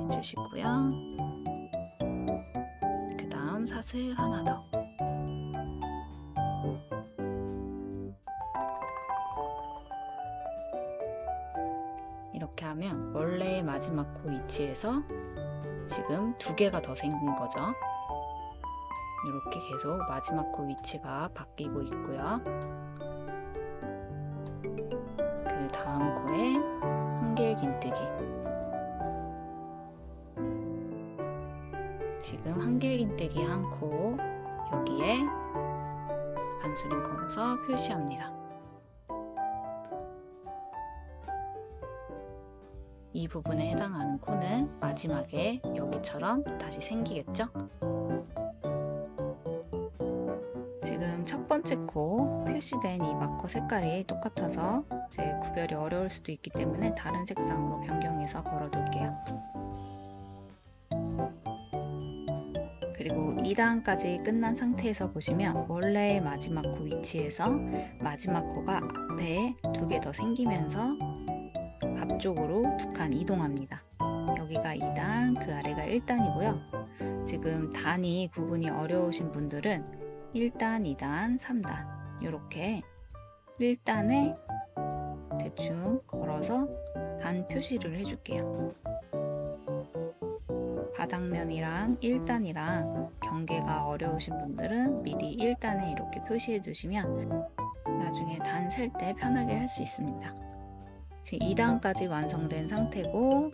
[SPEAKER 1] 해주시고요. 그 다음 사슬 하나 더. 이렇게 하면 원래의 마지막 코 위치에서 지금 2개가 더 생긴 거죠. 이렇게 계속 마지막 코 위치가 바뀌고 있고요. 그 다음 코에 한길 긴뜨기. 지금 한길 긴뜨기 한 코 여기에 반수링 걸어서 표시합니다. 이 부분에 해당하는 코는 마지막에 여기처럼 다시 생기겠죠? 지금 첫 번째 코 표시된 이 마커 색깔이 똑같아서 제 구별이 어려울 수도 있기 때문에 다른 색상으로 변경해서 걸어둘게요. 그리고 2단까지 끝난 상태에서 보시면 원래의 마지막 코 위치에서 마지막 코가 앞에 2개 더 생기면서 앞쪽으로 2칸 이동합니다. 여기가 2단, 그 아래가 1단이고요. 지금 단이 구분이 어려우신 분들은 1단, 2단, 3단 이렇게 1단에 대충 걸어서 단 표시를 해줄게요. 바닥면이랑 1단이랑 경계가 어려우신 분들은 미리 1단에 이렇게 표시해 두시면 나중에 단 셀 때 편하게 할 수 있습니다. 지금 2단까지 완성된 상태고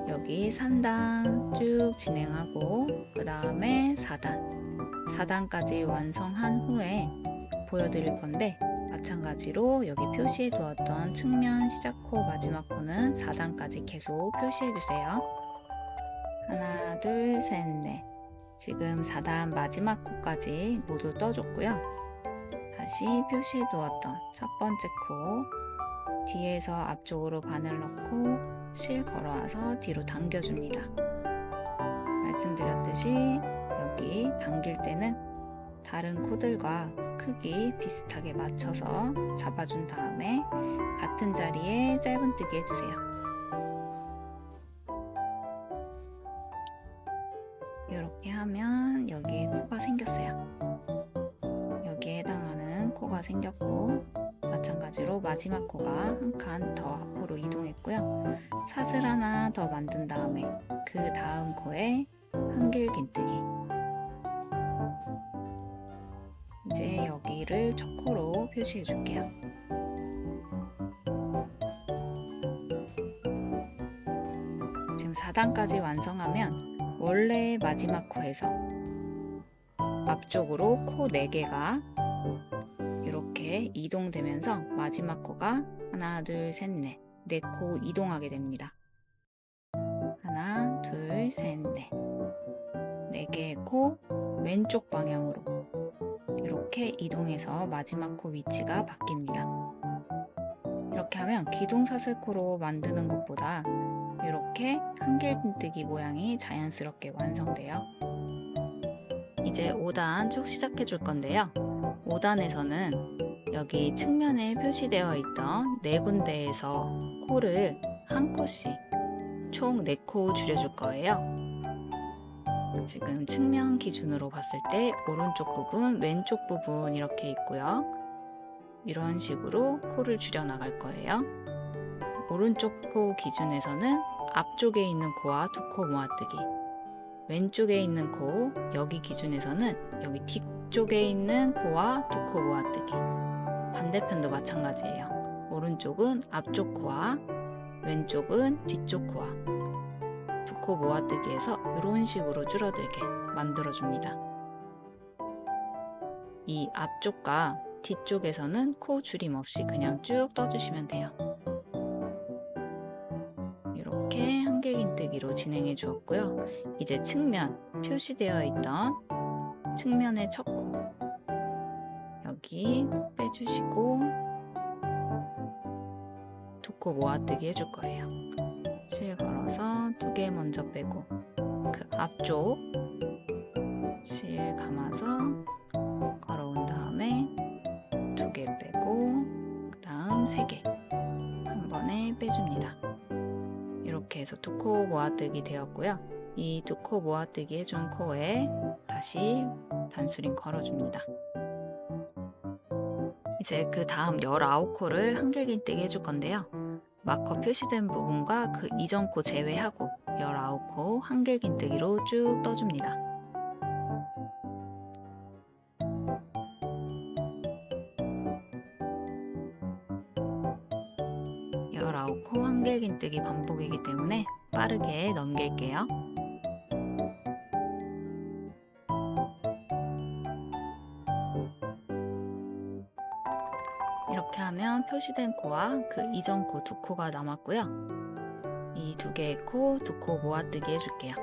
[SPEAKER 1] 여기 3단 쭉 진행하고 그 다음에 4단까지 완성한 후에 보여드릴 건데 마찬가지로 여기 표시해 두었던 측면 시작 코 마지막 코는 4단까지 계속 표시해 주세요. 하나 둘 셋 넷. 지금 4단 마지막 코까지 모두 떠줬고요. 다시 표시해 두었던 첫 번째 코 뒤에서 앞쪽으로 바늘 넣고 실 걸어와서 뒤로 당겨줍니다. 말씀드렸듯이 여기 당길 때는 다른 코들과 크기 비슷하게 맞춰서 잡아준 다음에 같은 자리에 짧은뜨기 해주세요. 이렇게 하면 여기에 코가 생겼어요. 여기에 해당하는 코가 생겼고 마찬가지로 마지막 코가 한 칸 더 앞으로 이동했고요. 사슬 하나 더 만든 다음에 그 다음 코에 한길 긴뜨기. 이제 여기를 첫 코로 표시해 줄게요. 지금 4단까지 완성하면 원래 마지막 코에서 앞쪽으로 코 4개가 이렇게 이동되면서 마지막 코가 하나 둘 셋 넷 4코 이동하게 됩니다. 하나 둘 셋 넷 4개의 코 왼쪽 방향으로 이렇게 이동해서 마지막 코 위치가 바뀝니다. 이렇게 하면 기둥사슬코로 만드는 것보다 이렇게 한길 긴뜨기 모양이 자연스럽게 완성돼요. 이제 5단 쭉 시작해 줄 건데요. 5단에서는 여기 측면에 표시되어 있던 4군데에서 코를 한 코씩 총 4코 줄여줄 거예요. 지금 측면 기준으로 봤을 때 오른쪽 부분, 왼쪽 부분 이렇게 있고요. 이런 식으로 코를 줄여 나갈 거예요. 오른쪽 코 기준에서는 앞쪽에 있는 코와 2코 모아뜨기, 왼쪽에 있는 코 여기 기준에서는 여기 뒤쪽에 있는 코와 2코 모아뜨기. 반대편도 마찬가지예요. 오른쪽은 앞쪽 코와 왼쪽은 뒤쪽 코와 두 코 모아뜨기에서 이런 식으로 줄어들게 만들어줍니다. 이 앞쪽과 뒤쪽에서는 코 줄임 없이 그냥 쭉 떠주시면 돼요. 이렇게 한길긴뜨기로 진행해 주었고요. 이제 측면, 표시되어 있던 측면의 첫 코 여기 빼주시고 두 코 모아뜨기 해줄 거예요. 실 걸어서 두 개 먼저 빼고 그 앞쪽 실 감아서 걸어온 다음에 두 개 빼고 그 다음 세 개 한 번에 빼줍니다. 이렇게 해서 두 코 모아뜨기 되었고요. 이 두 코 모아뜨기 해준 코에 다시 단수링 걸어줍니다. 이제 그 다음 19코를 한길긴뜨기 해줄 건데요. 마커 표시된 부분과 그 이전 코 제외하고 19코 한길긴뜨기로 쭉 떠줍니다. 19코 한길긴뜨기 반복이기 때문에 빠르게 넘길게요. 이렇게 하면 표시된 코와 그 이전 코 두 코가 남았고요. 이 두 개의 코, 두 코 모아뜨기 해줄게요.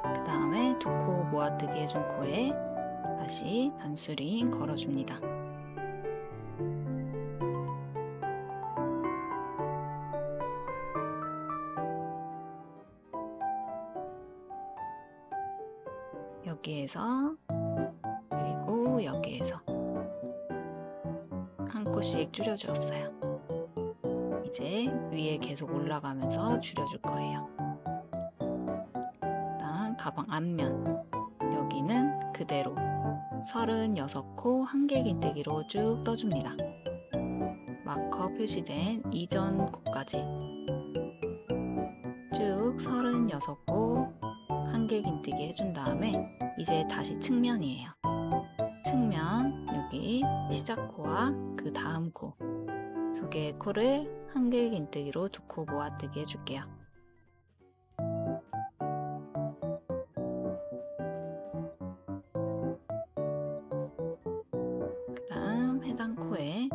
[SPEAKER 1] 그 다음에 두 코 모아뜨기 해준 코에 다시 단수링 걸어줍니다. 여기에서 그리고 여기에서 한 코씩 줄여주었어요. 이제 위에 계속 올라가면서 줄여줄 거예요. 다음 가방 앞면 여기는 그대로 36코 한길긴뜨기로 쭉 떠줍니다. 마커 표시된 이전 코까지 쭉 36코 한길긴뜨기 해준 다음에 이제 다시 측면이에요. 측면 여기 시작코와 그 다음 코 두 개의 코를 한길긴뜨기로 두 코 모아뜨기 해줄게요. 그 다음 해당 코에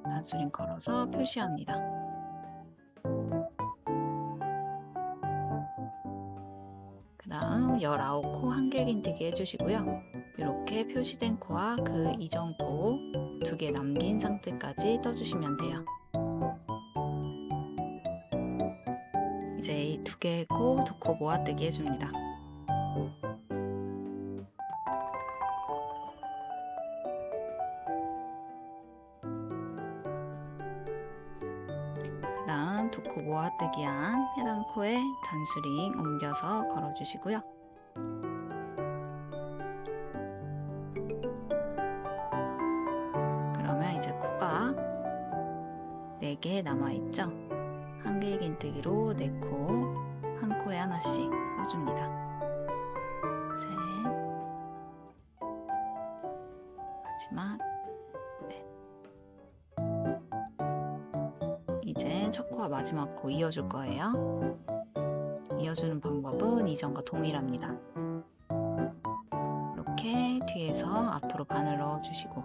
[SPEAKER 1] 단수링 걸어서 표시합니다. 그 다음 19코 한길긴뜨기 해주시고요. 이렇게 표시된 코와 그 이전 코 두 개 남긴 상태까지 떠주시면 돼요. 이제 이 두 개의 코, 두 코 모아뜨기 해줍니다. 그 다음 두 코 모아뜨기한 해당 코에 단수링 옮겨서 걸어주시고요. 그러면 이제 코가 4개 남아있죠? 한길긴뜨기로 4코, 한 코에 하나씩 떠줍니다. 셋, 마지막 넷. 이제 첫 코와 마지막 코 이어줄 거예요. 이어주는 방법은 이전과 동일합니다. 이렇게 뒤에서 앞으로 바늘 넣어주시고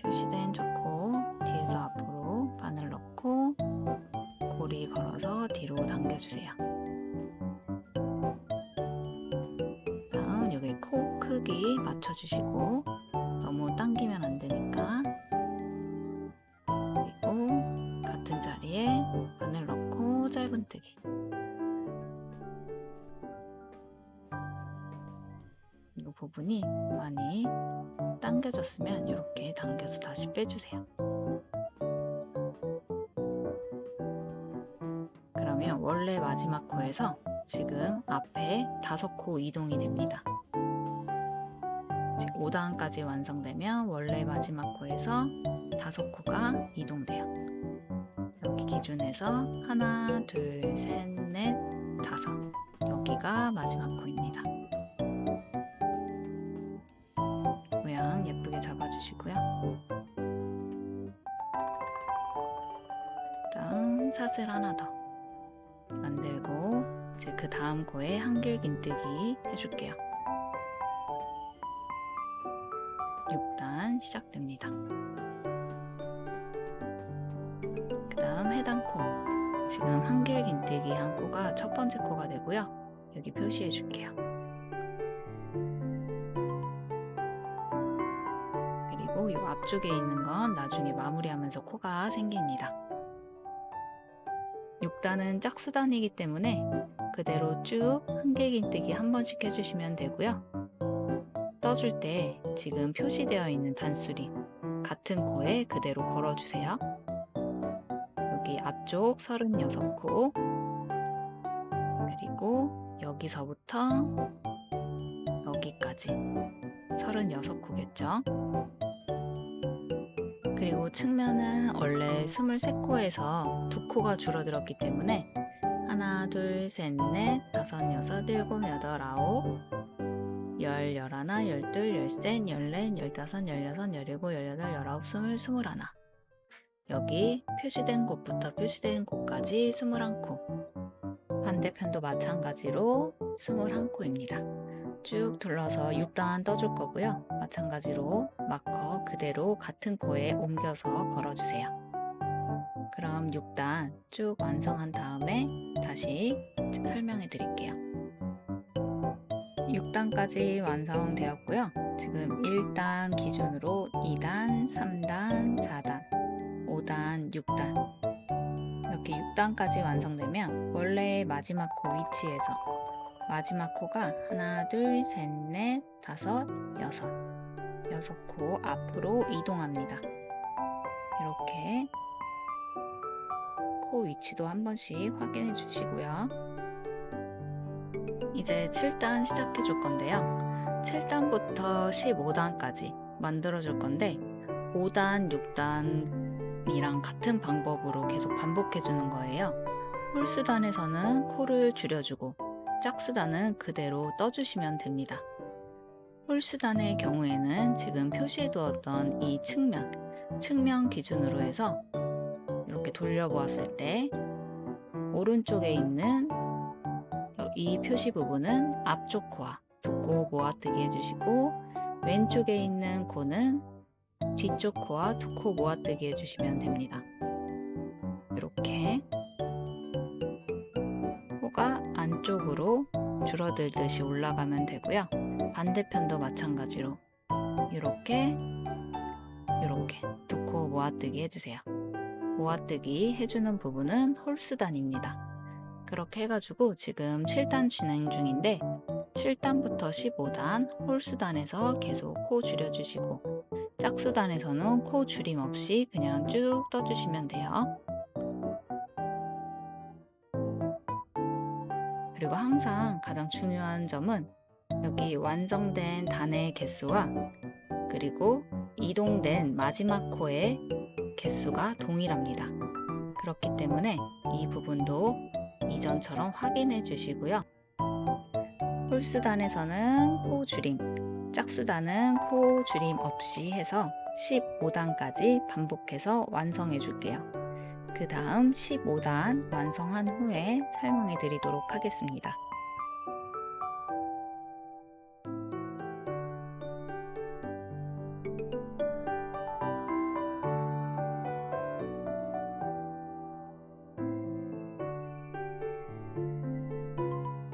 [SPEAKER 1] 표시된 첫 코 뒤에서 앞으로 바늘 넣고 고리 걸어서 뒤로 당겨주세요. 다음 여기 코 크기 맞춰주시고 너무 당기면 안 되니까 그리고 같은 자리에 바늘 넣고 짧은뜨기. 이 부분이 많이 당겨졌으면 이렇게 당겨서 다시 빼주세요. 그러면 원래 마지막 코에서 지금 앞에 5코 이동이 됩니다. 지금 5단까지 완성되면 원래 마지막 코에서 5코가 이동돼요. 여기 기준에서 하나, 둘, 셋, 넷, 5. 여기가 마지막 코입니다. 모양 사슬 하나 더 만들고 이제 그 다음 코에 한길긴뜨기 해줄게요. 6단 시작됩니다. 그 다음 해당 코, 지금 한길긴뜨기 한 코가 첫 번째 코가 되고요. 여기 표시해 줄게요. 그리고 이 앞쪽에 있는 건 나중에 마무리하면서 코가 생깁니다. 6단은 짝수단이기 때문에 그대로 쭉 한길긴뜨기 한 번씩 해주시면 되고요. 떠줄 때 지금 표시되어 있는 단수리 같은 코에 그대로 걸어주세요. 여기 앞쪽 36코, 그리고 여기서부터 여기까지 36코겠죠. 그리고 측면은 원래 23코에서 2코가 줄어들었기 때문에 하나, 둘, 셋, 넷, 다섯, 여섯, 일곱, 여덟, 아홉, 열, 열하나, 열둘, 열셋, 열넷, 열다섯, 열여섯, 열일곱, 열여덟, 열아홉, 스물, 스물하나. 여기 표시된 곳부터 표시된 곳까지 21코. 반대편도 마찬가지로 21코입니다. 쭉 둘러서 6단 떠줄 거고요. 마찬가지로 마커 그대로 같은 코에 옮겨서 걸어주세요. 그럼 6단 쭉 완성한 다음에 다시 설명해 드릴게요. 6단까지 완성되었고요. 지금 1단 기준으로 2단, 3단, 4단, 5단, 6단 이렇게 6단까지 완성되면 원래 마지막 코 위치에서 마지막 코가 하나, 둘, 셋, 넷, 다섯, 여섯 코 앞으로 이동합니다. 이렇게 코 위치도 한 번씩 확인해 주시고요. 이제 7단 시작해 줄 건데요. 7단부터 15단까지 만들어 줄 건데 5단, 6단이랑 같은 방법으로 계속 반복해 주는 거예요. 홀수단에서는 코를 줄여주고 짝수단은 그대로 떠주시면 됩니다. 홀수단의 경우에는 지금 표시해 두었던 이 측면 기준으로 해서 이렇게 돌려보았을 때 오른쪽에 있는 이 표시 부분은 앞쪽 코와 두 코 모아뜨기 해주시고 왼쪽에 있는 코는 뒤쪽 코와 두 코 모아뜨기 해주시면 됩니다. 이렇게 코가 안쪽으로 줄어들듯이 올라가면 되고요. 반대편도 마찬가지로 이렇게 두 코 모아뜨기 해주세요. 모아뜨기 해주는 부분은 홀수단입니다. 그렇게 해가지고 지금 7단 진행 중인데 7단부터 15단 홀수단에서 계속 코 줄여주시고 짝수단에서는 코 줄임 없이 그냥 쭉 떠주시면 돼요. 그리고 항상 가장 중요한 점은 여기 완성된 단의 개수와 그리고 이동된 마지막 코의 개수가 동일합니다. 그렇기 때문에 이 부분도 이전처럼 확인해 주시고요. 홀수단에서는 코 줄임, 짝수단은 코 줄임 없이 해서 15단까지 반복해서 완성해 줄게요. 그 다음 15단 완성한 후에 설명해 드리도록 하겠습니다.